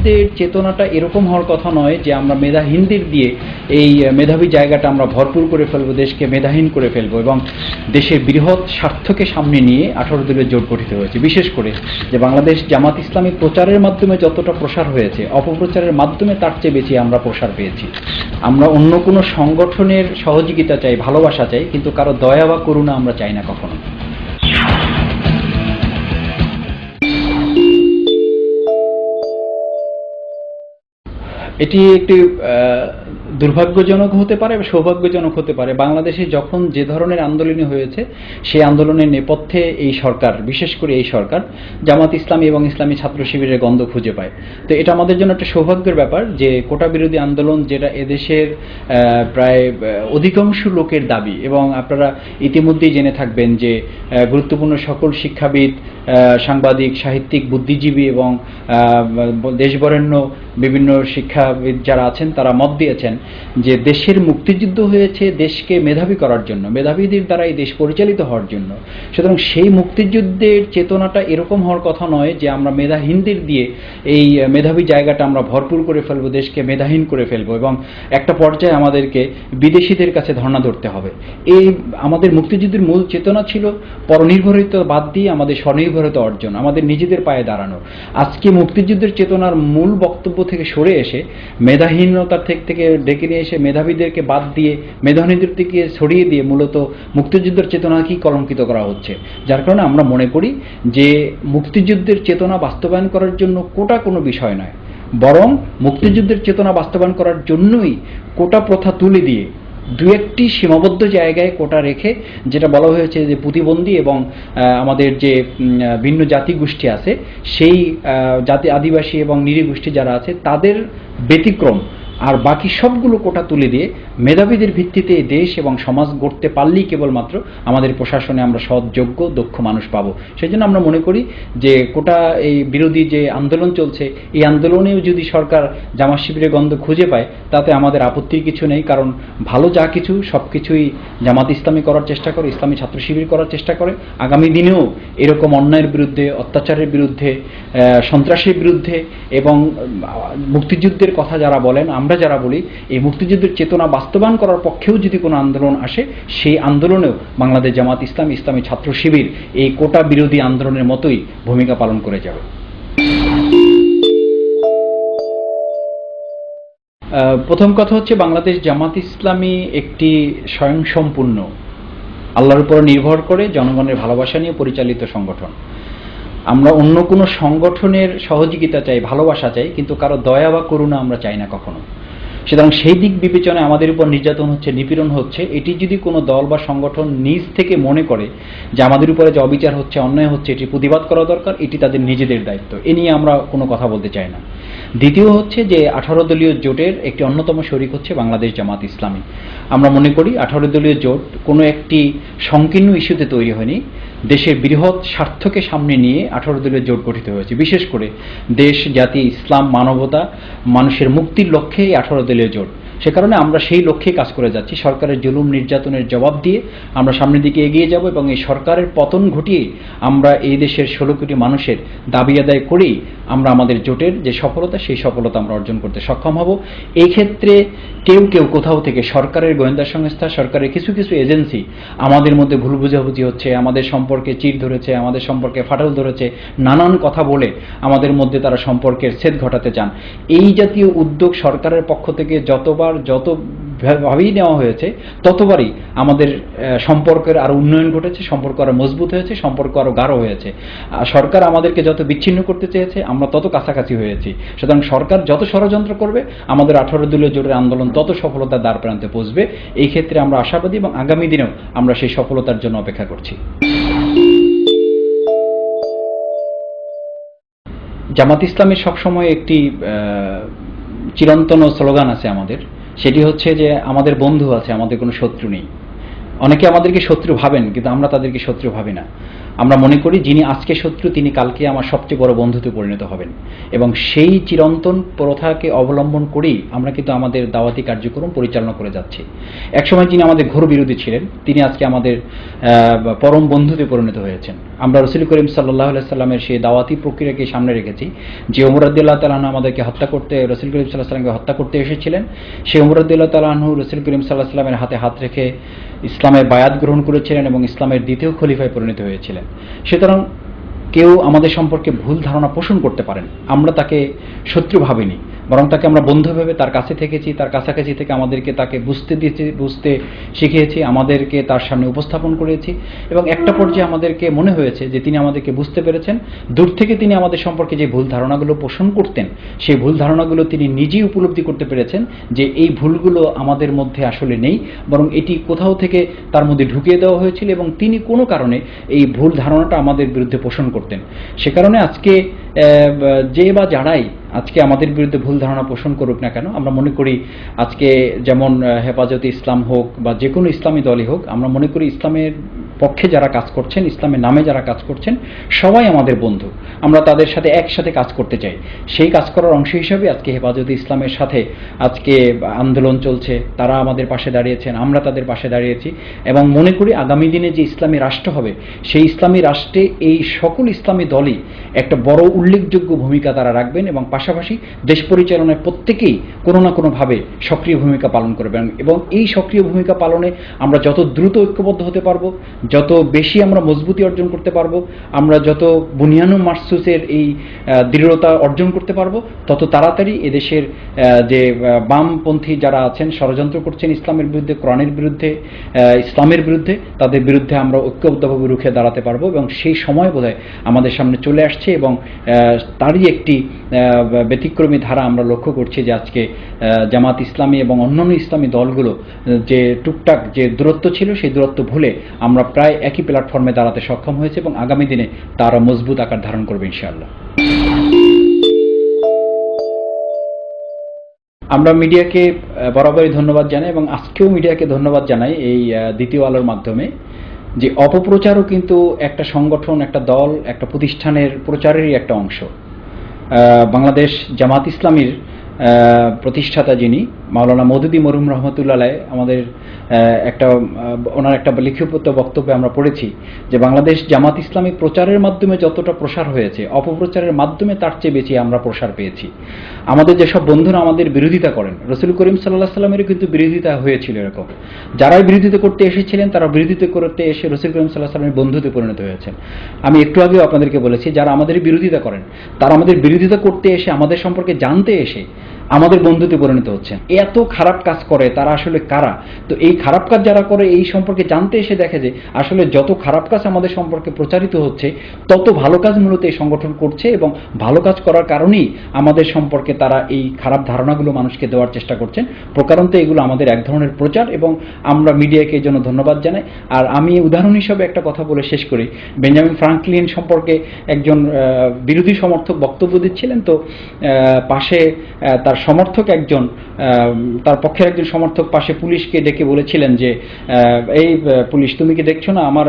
মুক্তিযুদ্ধের চেতনাটা এরকম হওয়ার কথা নয় যে আমরা মেধাহীনদের দিয়ে এই মেধাবী জায়গাটা আমরা ভরপুর করে ফেলবো, দেশকে মেধাহীন করে ফেলবো এবং দেশের বৃহৎ স্বার্থকে সামনে নিয়ে 18 দলীয় জোট গঠিত হয়েছে। বিশেষ করে যে বাংলাদেশ জামাত ইসলামী প্রচারের মাধ্যমে যতটা প্রসার হয়েছে, অপপ্রচারের মাধ্যমে তার চেয়ে বেশি আমরা প্রসার পেয়েছি। আমরা অন্য কোনো সংগঠনের সহযোগিতা চাই, ভালোবাসা চাই, কিন্তু কারো দয়া বা করুণা আমরা চাই না কখনো। এটি একটি দুর্ভাগ্যজনক হতে পারে বা সৌভাগ্যজনক হতে পারে। বাংলাদেশে যখন যে ধরনের আন্দোলনই হয়েছে, সেই আন্দোলনের নেপথ্যে এই সরকার, বিশেষ করে এই সরকার জামাত ইসলামী এবং ইসলামী ছাত্র শিবিরের গন্ধ খুঁজে পায়। তো এটা আমাদের জন্য একটা সৌভাগ্যের ব্যাপার যে কোটা বিরোধী আন্দোলন, যেটা এদেশের প্রায় অধিকাংশ লোকের দাবি, এবং আপনারা ইতিমধ্যেই জেনে থাকবেন যে গুরুত্বপূর্ণ সকল শিক্ষাবিদ, সাংবাদিক, সাহিত্যিক, বুদ্ধিজীবী এবং দেশবরেণ্য বিভিন্ন শিক্ষাবিদ যারা আছেন তারা মত দিয়েছেন যে দেশের মুক্তিযুদ্ধ হয়েছে দেশকে মেধাবী করার জন্য, মেধাবীদের দ্বারা এই দেশ পরিচালিত হওয়ার জন্য। সুতরাং সেই মুক্তিযুদ্ধের চেতনাটা এরকম হওয়ার কথা নয় যে আমরা মেধাহীনদের দিয়ে এই মেধাবী জায়গাটা আমরা ভরপুর করে ফেলবো, দেশকে মেধাহীন করে ফেলবো এবং একটা পর্যায়ে আমাদেরকে বিদেশিদের কাছে ধর্ণা ধরতে হবে। এই আমাদের মুক্তিযুদ্ধের মূল চেতনা ছিল পরনির্ভরতা বাদ দিয়ে আমাদের স্বনির্ভরতা অর্জন, আমাদের নিজেদের পায়ে দাঁড়ানো। আজকে মুক্তিযুদ্ধের চেতনার মূল বক্তব্য থেকে সরে এসে মেধাহীনতার থেকে ডেকে নিয়ে এসে মেধাবীদেরকে বাদ দিয়ে, মেধাহীনদের থেকে ছড়িয়ে দিয়ে মূলত মুক্তিযুদ্ধের চেতনাকেই কলঙ্কিত করা হচ্ছে। যার কারণে আমরা মনে করি যে মুক্তিযুদ্ধের চেতনা বাস্তবায়ন করার জন্য কোটা কোনো বিষয় নয়, বরং মুক্তিযুদ্ধের চেতনা বাস্তবায়ন করার জন্যই কোটা প্রথা তুলে দিয়ে দু একটি সীমাবদ্ধ জায়গায় কোটা রেখে, যেটা বলা হয়েছে যে প্রতিবন্ধী এবং আমাদের যে ভিন্ন জাতিগোষ্ঠী আছে, সেই জাতি আদিবাসী এবং নৃগোষ্ঠী যারা আছে তাদের ব্যতিক্রম আর বাকি সবগুলো কোটা তুলে দিয়ে মেধাবীদের ভিত্তিতে দেশ এবং সমাজ গড়তে পারলেই কেবলমাত্র আমাদের প্রশাসনে আমরা সৎ, যোগ্য, দক্ষ মানুষ পাবো। সেই জন্য আমরা মনে করি যে কোটা এই বিরোধী যে আন্দোলন চলছে, এই আন্দোলনেও যদি সরকার জামাত শিবিরের গন্ধ খুঁজে পায় তাতে আমাদের আপত্তির কিছু নেই, কারণ ভালো যা কিছু সব কিছুই জামাত ইসলামী করার চেষ্টা করে, ইসলামী ছাত্র শিবির করার চেষ্টা করে। আগামী দিনেও এরকম অন্যায়ের বিরুদ্ধে, অত্যাচারের বিরুদ্ধে, সন্ত্রাসের বিরুদ্ধে এবং মুক্তিযুদ্ধের কথা যারা বলেন, আমরা যারা বলি, এই মুক্তিযুদ্ধের চেতনা বাস্তবায়ন করার পক্ষেও যদি কোনো আন্দোলন আসে, সেই আন্দোলনেও বাংলাদেশ জামাত ইসলাম, ইসলামী ছাত্র শিবির এই কোটা বিরোধী আন্দোলনের মতোই ভূমিকা পালন করে যাবে। প্রথম কথা হচ্ছে, বাংলাদেশ জামাত ইসলামী একটি স্বয়ংসম্পূর্ণ, আল্লাহর উপর নির্ভর করে জনগণের ভালোবাসা নিয়ে পরিচালিত সংগঠন। আমরা অন্য কোনো সংগঠনের সহযোগিতা চাই, ভালোবাসা চাই, কিন্তু কারো দয়া বা করুণা আমরা চাই না কখনো। সুতরাং সেই দিক বিবেচনায় আমাদের উপর নির্যাতন হচ্ছে, নিপীড়ন হচ্ছে, এটি যদি কোনো দল বা সংগঠন নিজ থেকে মনে করে যে আমাদের উপরে যে অবিচার হচ্ছে, অন্যায় হচ্ছে, এটি প্রতিবাদ করা দরকার, এটি তাদের নিজেদের দায়িত্ব, এ নিয়ে আমরা কোনো কথা বলতে চাই না। দ্বিতীয় হচ্ছে যে 18 দলীয় জোটের একটি অন্যতম শরিক হচ্ছে বাংলাদেশ জামাত ইসলামী। আমরা মনে করি 18 দলীয় জোট কোনো একটি সংকীর্ণ ইস্যুতে তৈরি হয়নি, দেশের বৃহৎ স্বার্থকে সামনে নিয়ে 18 দলীয় জোট গঠিত হয়েছে। বিশেষ করে দেশ, জাতি, ইসলাম, মানবতা, মানুষের মুক্তির লক্ষ্যে এই 18 দলীয় জোট। সে কারণে আমরা সেই লক্ষ্যেই কাজ করে যাচ্ছি। সরকারের জুলুম নির্যাতনের জবাব দিয়ে আমরা সামনের দিকে এগিয়ে যাব এবং এই সরকারের পতন ঘটিয়ে আমরা এই দেশের 16 কোটি মানুষের দাবি আদায় করেই আমরা আমাদের জোটের যে সফলতা, সেই সফলতা আমরা অর্জন করতে সক্ষম হব। এই ক্ষেত্রে কেউ কোথাও থেকে, সরকারের গোয়েন্দা সংস্থা, সরকারের কিছু এজেন্সি আমাদের মধ্যে ভুল বুঝাবুঝি হচ্ছে, আমাদের সম্পর্কে চির ধরেছে, আমাদের সম্পর্কে ফাটল ধরেছে, নানান কথা বলে আমাদের মধ্যে তারা সম্পর্কের ছেদ ঘটাতে চান। এই জাতীয় উদ্যোগ সরকারের পক্ষ থেকে যতভাবেই নেওয়া হয়েছে, ততবারই আমাদের সম্পর্কের আরো উন্নয়ন ঘটেছে, সম্পর্ক আরো মজবুত হয়েছে, সম্পর্ক আরো গাঢ় হয়েছে। সরকার আমাদেরকে যত বিচ্ছিন্ন করতে চেয়েছে, আমরা তত কাছাকাছি হয়েছি। সুতরাং সরকার যত ষড়যন্ত্র করবে, আমাদের 18 দলীয় জোটের আন্দোলন তত সফলতার দ্বার প্রান্তে পৌঁছবে। এই ক্ষেত্রে আমরা আশাবাদী এবং আগামী দিনেও আমরা সেই সফলতার জন্য অপেক্ষা করছি। জামাত ইসলামের সবসময় একটি চিরন্তন স্লোগান আছে আমাদের, সেটি হচ্ছে যে আমাদের বন্ধু আছে, আমাদের কোনো শত্রু নেই। অনেকে আমাদেরকে শত্রু ভাবেন, কিন্তু আমরা তাদেরকে শত্রু ভাবি না। আমরা মনে করি যিনি আজকে শত্রু তিনি কালকে আমার সবচেয়ে বড় বন্ধুতে পরিণত হবেন, এবং সেই চিরন্তন প্রথাকে অবলম্বন করেই আমরা কিন্তু আমাদের দাওয়াতি কার্যক্রম পরিচালনা করে যাচ্ছি। একসময় যিনি আমাদের ঘোর বিরোধী ছিলেন তিনি আজকে আমাদের পরম বন্ধুতে পরিণত হয়েছেন। আমরা রাসূল করিম সাল্লাল্লাহু আলাইহি সাল্লামের সেই দাওয়াতি প্রক্রিয়াকে সামনে রেখেছি। যে ওমর রাদিয়াল্লাহু তাআলা আনহু আমাদেরকে হত্যা করতে, রাসূল করিম সাল্লাল্লাহু আলাইহি সাল্লামকে হত্যা করতে এসেছিলেন, সেই ওমর রাদিয়াল্লাহু তাআলা আনহু রাসূল করিম সাল্লাল্লাহু আলাইহি সাল্লামের হাতে হাত রেখে ইসলামের বায়াত গ্রহণ করেছিলেন এবং ইসলামের দ্বিতীয় খলিফায় পরিণত হয়েছিলেন। সুতরাং কেউ আমাদের সম্পর্কে ভুল ধারণা পোষণ করতে পারেন, আমরা তাকে শত্রু ভাবিনি, বরং তাকে আমরা বন্ধু ভেবে তার কাছে থেকেছি, তার কাছাকাছি থেকে আমাদেরকে তাকে বুঝতে শিখিয়েছি, আমাদেরকে তার সামনে উপস্থাপন করেছি, এবং একটা পর্যায়ে আমাদেরকে মনে হয়েছে যে তিনি আমাদেরকে বুঝতে পেরেছেন। দূর থেকে তিনি আমাদের সম্পর্কে যে ভুল ধারণাগুলো পোষণ করতেন সেই ভুল ধারণাগুলো তিনি নিজেই উপলব্ধি করতে পেরেছেন যে এই ভুলগুলো আমাদের মধ্যে আসলে নেই, বরং এটি কোথাও থেকে তার মধ্যে ঢুকিয়ে দেওয়া হয়েছিল এবং তিনি কোনো কারণে এই ভুল ধারণাটা আমাদের বিরুদ্ধে পোষণ করতেন। সে কারণে আজকে যে বা যারাই আজকে আমাদের বিরুদ্ধে ভুল ধারণা পোষণ করুক না কেন, আমরা মনে করি আজকে যেমন হেফাজতে ইসলাম হোক বা যে কোনো ইসলামী দলই হোক, আমরা মনে করি ইসলামের পক্ষে যারা কাজ করছেন, ইসলামের নামে যারা কাজ করছেন, সবাই আমাদের বন্ধু। আমরা তাদের সাথে একসাথে কাজ করতে চাই। সেই কাজ করার অংশ হিসাবে আজকে হেফাজতে ইসলামের সাথে আজকে আন্দোলন চলছে, তারা আমাদের পাশে দাঁড়িয়েছেন, আমরা তাদের পাশে দাঁড়িয়েছি, এবং মনে করি আগামী দিনে যে ইসলামী রাষ্ট্র হবে সেই ইসলামী রাষ্ট্রে এই সকল ইসলামী দলই একটা বড় উল্লেখযোগ্য ভূমিকা তারা রাখবেন, এবং পাশাপাশি দেশ পরিচালনায় প্রত্যেকেই কোনো না কোনোভাবে সক্রিয় ভূমিকা পালন করবেন। এবং এই সক্রিয় ভূমিকা পালনে আমরা যত দ্রুত ঐক্যবদ্ধ হতে পারবো, যত বেশি আমরা মজবুতি অর্জন করতে পারবো, আমরা যত বুনিয়ানুম মারসুসের এই দৃঢ়তা অর্জন করতে পারবো, তত তাড়াতাড়ি এদেশের যে বামপন্থী যারা আছেন, ষড়যন্ত্র করছেন ইসলামের বিরুদ্ধে, কোরআনের বিরুদ্ধে, ইসলামের বিরুদ্ধে, তাদের বিরুদ্ধে আমরা ঐক্যবদ্ধভাবে রুখে দাঁড়াতে পারবো। এবং সেই সময় বোধহয় আমাদের সামনে চলে আসছে, এবং তারই একটি ব্যতিক্রমী ধারা আমরা লক্ষ্য করছি যে আজকে জামাত ইসলামী এবং অন্যান্য ইসলামী দলগুলো যে টুকটাক যে দূরত্ব ছিল সেই দূরত্ব ভুলে আমরা প্রায় একই প্ল্যাটফর্মে দাঁড়াতে সক্ষম হয়েছে, এবং আগামী দিনে তারা মজবুত আকার ধারণ করবে ইনশাআল্লাহ। আমরা মিডিয়াকে বরাবরই ধন্যবাদ জানাই, এবং আজকেও মিডিয়াকে ধন্যবাদ জানাই এই দ্বিতীয় আলোর মাধ্যমে, যে অপপ্রচারও কিন্তু একটা সংগঠন, একটা দল, একটা প্রতিষ্ঠানের প্রচারেরই একটা অংশ। বাংলাদেশ জামাত ইসলামীর প্রতিষ্ঠাতা যিনি মাওলানা মওদুদী মরহুম রহমতুল্লাহ আলাইহ, আমাদের ওনার একটা লিখিত বক্তব্যে আমরা পড়েছি যে বাংলাদেশ জামাত ইসলামী প্রচারের মাধ্যমে যতটা প্রসার হয়েছে, অপপ্রচারের মাধ্যমে তার চেয়ে বেশি আমরা প্রসার পেয়েছি। আমাদের যেসব বন্ধুরা আমাদের বিরোধিতা করেন, রাসূল করিম সাল্লাল্লাহু আলাইহি সাল্লামেরও কিন্তু বিরোধিতা হয়েছিল এরকম। যারাই বিরোধিতা করতে এসেছিলেন তারা বিরোধিতা করতে এসে রাসূল করিম সাল্লাল্লাহু আলাইহি সাল্লামের বন্ধুতে পরিণত হয়েছেন। আমি একটু আগেও আপনাদেরকে বলেছি, যারা আমাদের বিরোধিতা করেন তারা আমাদের বিরোধিতা করতে এসে, আমাদের সম্পর্কে জানতে এসে আমাদের বন্ধুতে পরিণত হচ্ছেন। এত খারাপ কাজ করে তারা আসলে কারা? তো এই খারাপ কাজ যারা করে এই সম্পর্কে জানতে এসে দেখে যে আসলে যত খারাপ কাজ আমাদের সম্পর্কে প্রচারিত হচ্ছে তত ভালো কাজ মূলত এই সংগঠন করছে, এবং ভালো কাজ করার কারণেই আমাদের সম্পর্কে তারা এই খারাপ ধারণাগুলো মানুষকে দেওয়ার চেষ্টা করছেন। প্রকারান্ত এগুলো আমাদের এক ধরনের প্রচার, এবং আমরা মিডিয়াকে এই জন্য ধন্যবাদ জানাই। আর আমি উদাহরণ হিসেবে একটা কথা বলে শেষ করি। বেঞ্জামিন ফ্রাঙ্কলিন সম্পর্কে একজন বিরোধী সমর্থক বক্তব্য দিচ্ছিলেন, তো পাশে তার সমর্থক একজন, তার পক্ষের একজন সমর্থক পাশে পুলিশকে ডেকে বলেছিলেন যে এই পুলিশ, তুমি কি দেখছো না আমার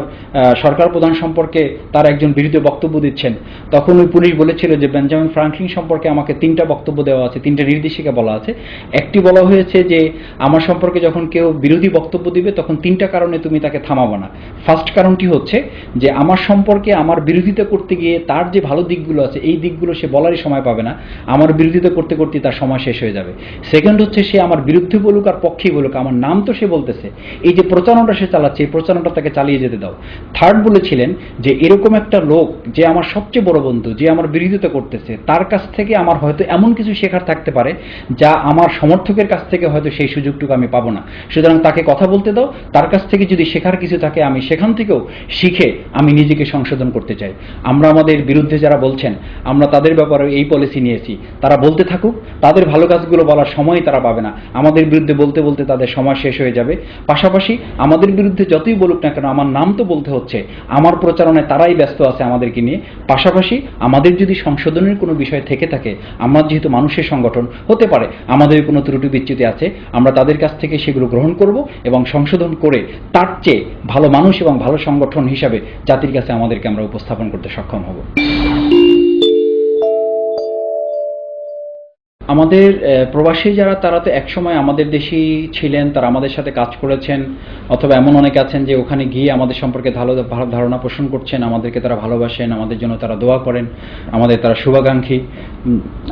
সরকার প্রধান সম্পর্কে তার একজন বিরোধী বক্তব্য দিচ্ছেন? তখন ওই পুলিশ বলেছিল যে বেঞ্জামিন ফ্রাঙ্কলিন সম্পর্কে আমাকে 3টা বক্তব্য দেওয়া আছে, 3টা নির্দেশিকা বলা আছে। একটি বলা হয়েছে যে আমার সম্পর্কে যখন কেউ বিরোধী বক্তব্য দিবে তখন 3টা কারণে তুমি তাকে থামাবো না। ফার্স্ট কারণটি হচ্ছে যে আমার সম্পর্কে আমার বিরোধিতা করতে গিয়ে তার যে ভালো দিকগুলো আছে এই দিকগুলো সে বলারই সময় পাবে না, আমার বিরোধিতা করতে করতে তার সময় শেষ হয়ে যাবে। সেকেন্ড হচ্ছে সে আমার বিরুদ্ধে বলুক আর পক্ষেই বলুক, আমার নাম তো সে বলতেছে, এই যে প্রচারণাটা সে চালাচ্ছে এই প্রচারণাটা তাকে চালিয়ে যেতে দাও। থার্ড বলেছিলেন যে এরকম একটা লোক যে আমার সবচেয়ে বড় বন্ধু, যে আমার বিরোধিতা করতেছে, তার কাছ থেকে আমার হয়তো এমন কিছু শেখার থাকতে পারে যা আমার সমর্থকের কাছ থেকে হয়তো সেই সুযোগটুকু আমি পাবো না। সুতরাং তাকে কথা বলতে দাও, তার কাছ থেকে যদি শেখার কিছু থাকে আমি সেখান থেকেও শিখে আমি নিজেকে সংশোধন করতে চাই। আমরা আমাদের বিরুদ্ধে যারা বলছেন আমরা তাদের ব্যাপারে এই পলিসি নিয়েছি, তারা বলতে থাকুক, তাদের আমাদের ভালো কাজগুলো বলার সময় তারা পাবে না, আমাদের বিরুদ্ধে বলতে বলতে তাদের সময় শেষ হয়ে যাবে। পাশাপাশি আমাদের বিরুদ্ধে যতই বলুক না কেন, আমার নাম তো বলতে হচ্ছে, আমার প্রচারণায় তারাই ব্যস্ত আছে আমাদেরকে নিয়ে। পাশাপাশি আমাদের যদি সংশোধনের কোনো বিষয় থেকে থাকে, আমরা যেহেতু মানুষের সংগঠন, হতে পারে আমাদের কোনো ত্রুটি বিচ্যুতি আছে, আমরা তাদের কাছ থেকে সেগুলো গ্রহণ করব এবং সংশোধন করে তার চেয়ে ভালো মানুষ এবং ভালো সংগঠন হিসাবে জাতির কাছে আমাদেরকে আমরা উপস্থাপন করতে সক্ষম হব। আমাদের প্রবাসী যারা, তারা তো একসময় আমাদের দেশেই ছিলেন, তারা আমাদের সাথে কাজ করেছেন, অথবা এমন অনেকে আছেন যে ওখানে গিয়ে আমাদের সম্পর্কে ভালো ধারণা পোষণ করছেন, আমাদেরকে তারা ভালোবাসেন, আমাদের জন্য তারা দোয়া করেন, আমাদের তারা শুভাকাঙ্ক্ষী,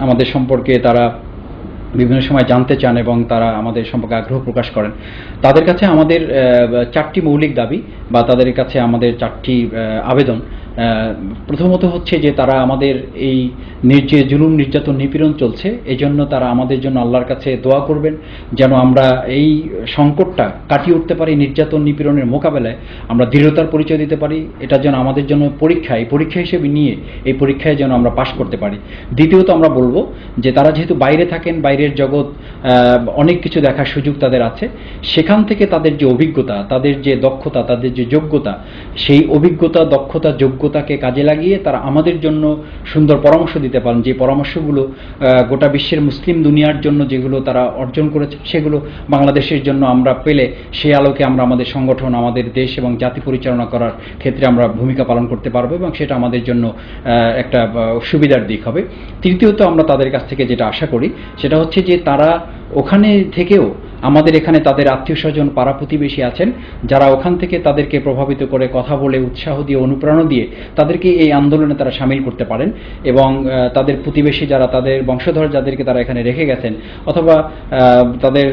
আমাদের সম্পর্কে তারা বিভিন্ন সময় জানতে চান এবং তারা আমাদের সম্পর্কে আগ্রহ প্রকাশ করেন। তাদের কাছে আমাদের 4টি মৌলিক দাবি বা তাদের কাছে আমাদের 4টি আবেদন। প্রথমত হচ্ছে যে তারা আমাদের এই যে জুলুম নির্যাতন নিপীড়ন চলছে, এই জন্য তারা আমাদের জন্য আল্লাহর কাছে দোয়া করবেন যেন আমরা এই সংকটটা কাটিয়ে উঠতে পারি, নির্যাতন নিপীড়নের মোকাবেলায় আমরা দৃঢ়তার পরিচয় দিতে পারি। এটা যেন আমাদের জন্য পরীক্ষা হিসেবে নিয়ে এই পরীক্ষায় যেন আমরা পাশ করতে পারি। দ্বিতীয়ত আমরা বলবো যে তারা যেহেতু বাইরে থাকেন, বাইরের জগৎ অনেক কিছু দেখার সুযোগ তাদের আছে, সেখান থেকে তাদের যে অভিজ্ঞতা, তাদের যে দক্ষতা, তাদের যে যোগ্যতা, সেই অভিজ্ঞতা, দক্ষতা, যোগ্যতাকে কাজে লাগিয়ে তারা আমাদের জন্য সুন্দর পরামর্শ দিতে পারেন। যে পরামর্শগুলো গোটা বিশ্বের মুসলিম দুনিয়ার জন্য যেগুলো তারা অর্জন করেছে, সেগুলো বাংলাদেশের জন্য আমরা পেলে সেই আলোকে আমরা আমাদের সংগঠন, আমাদের দেশ এবং জাতি পরিচালনা করার ক্ষেত্রে আমরা ভূমিকা পালন করতে পারবো এবং সেটা আমাদের জন্য একটা সুবিধার দিক হবে। তৃতীয়ত আমরা তাদের কাছ থেকে যেটা আশা করি সেটা হচ্ছে যে তারা ওখানে থেকেও আমাদের এখানে তাদের আত্মীয় স্বজন, পাড়া প্রতিবেশী আছেন, যারা ওখান থেকে তাদেরকে প্রভাবিত করে কথা বলে, উৎসাহ দিয়ে, অনুপ্রেরণা দিয়ে তাদেরকে এই আন্দোলনে তারা সামিল করতে পারেন এবং তাদের প্রতিবেশী যারা, তাদের বংশধর যাদেরকে তারা এখানে রেখে গেছেন, অথবা তাদের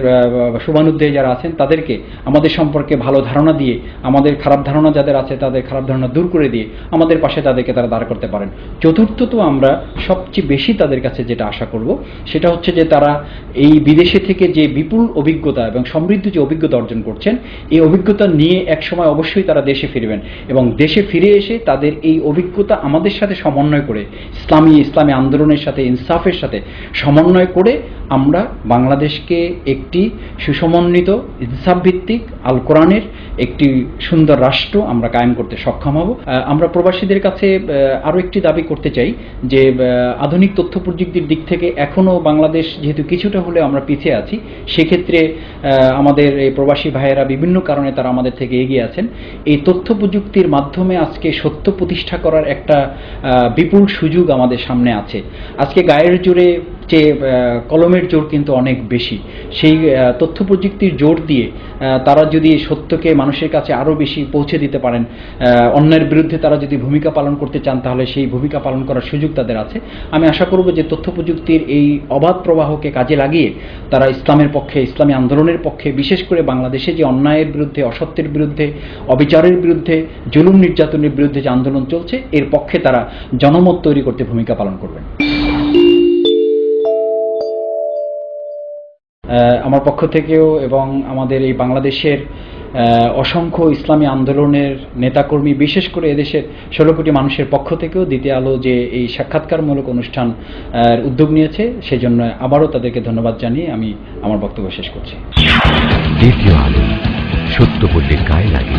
শুভানুধ্যায়ী যারা আছেন, তাদেরকে আমাদের সম্পর্কে ভালো ধারণা দিয়ে, আমাদের খারাপ ধারণা যাদের আছে তাদের খারাপ ধারণা দূর করে দিয়ে আমাদের পাশে তাদেরকে তারা দাঁড় করতে পারেন। চতুর্থত আমরা সবচেয়ে বেশি তাদের কাছে যেটা আশা করব সেটা হচ্ছে যে তারা এই বিদেশে থেকে যে বিপুল অভিজ্ঞতা এবং সমৃদ্ধ যে অভিজ্ঞতা অর্জন করছেন, এই অভিজ্ঞতা নিয়ে একসময় অবশ্যই তারা দেশে ফিরবেন এবং দেশে ফিরে এসে তাদের এই অভিজ্ঞতা আমাদের সাথে সমন্বয় করে, ইসলামী আন্দোলনের সাথে, ইনসাফের সাথে সমন্বয় করে আমরা বাংলাদেশকে একটি সুসমন্বিত, ইনসাফ ভিত্তিক, আল কোরআনের একটি সুন্দর রাষ্ট্র আমরা কায়েম করতে সক্ষম হব। আমরা প্রবাসীদের কাছে আরও একটি দাবি করতে চাই যে আধুনিক তথ্য প্রযুক্তির দিক থেকে এখনও বাংলাদেশ যেহেতু কিছুটা হলে আমরা পিছিয়ে আছি, সেক্ষেত্রে আমাদের এই প্রবাসী ভাইয়েরা বিভিন্ন কারণে তারা আমাদের থেকে এগিয়ে আছেন। এই তথ্য প্রযুক্তির মাধ্যমে আজকে সত্য প্রতিষ্ঠা করার একটা বিপুল সুযোগ আমাদের সামনে আছে। আজকে গায়ের জোরে যে কলমের জোর কিন্তু অনেক বেশি। সেই তথ্য প্রযুক্তির জোর দিয়ে তারা যদি সত্যকে মানুষের কাছে আরও বেশি পৌঁছে দিতে পারেন, অন্যের বিরুদ্ধে তারা যদি ভূমিকা পালন করতে চান, তাহলে সেই ভূমিকা পালন করার সুযোগ তাদের আছে। আমি আশা করব যে তথ্য প্রযুক্তির এই অবাধ প্রবাহকে কাজে লাগিয়ে তারা ইসলামের পক্ষে, ইসলামী আন্দোলনের পক্ষে, বিশেষ করে বাংলাদেশে যে অন্যায়ের বিরুদ্ধে, অসত্যের বিরুদ্ধে, অবিচারের বিরুদ্ধে, জুলুম নির্যাতনের বিরুদ্ধে যে আন্দোলন চলছে, এর পক্ষে তারা জনমত তৈরি করতে ভূমিকা পালন করবেন। আমার পক্ষ থেকেও এবং আমাদের এই বাংলাদেশের অসংখ্য ইসলামী আন্দোলনের নেতাকর্মী, বিশেষ করে এদেশের 16 কোটি মানুষের পক্ষ থেকেও দ্বিতীয় আলো যে এই সাক্ষাৎকারমূলক অনুষ্ঠান উদ্যোগ নিয়েছে, সেজন্য আবারও তাদেরকে ধন্যবাদ জানিয়ে আমি আমার বক্তব্য শেষ করছি। দ্বিতীয় আলো, সত্য বললে গায়ে লাগে।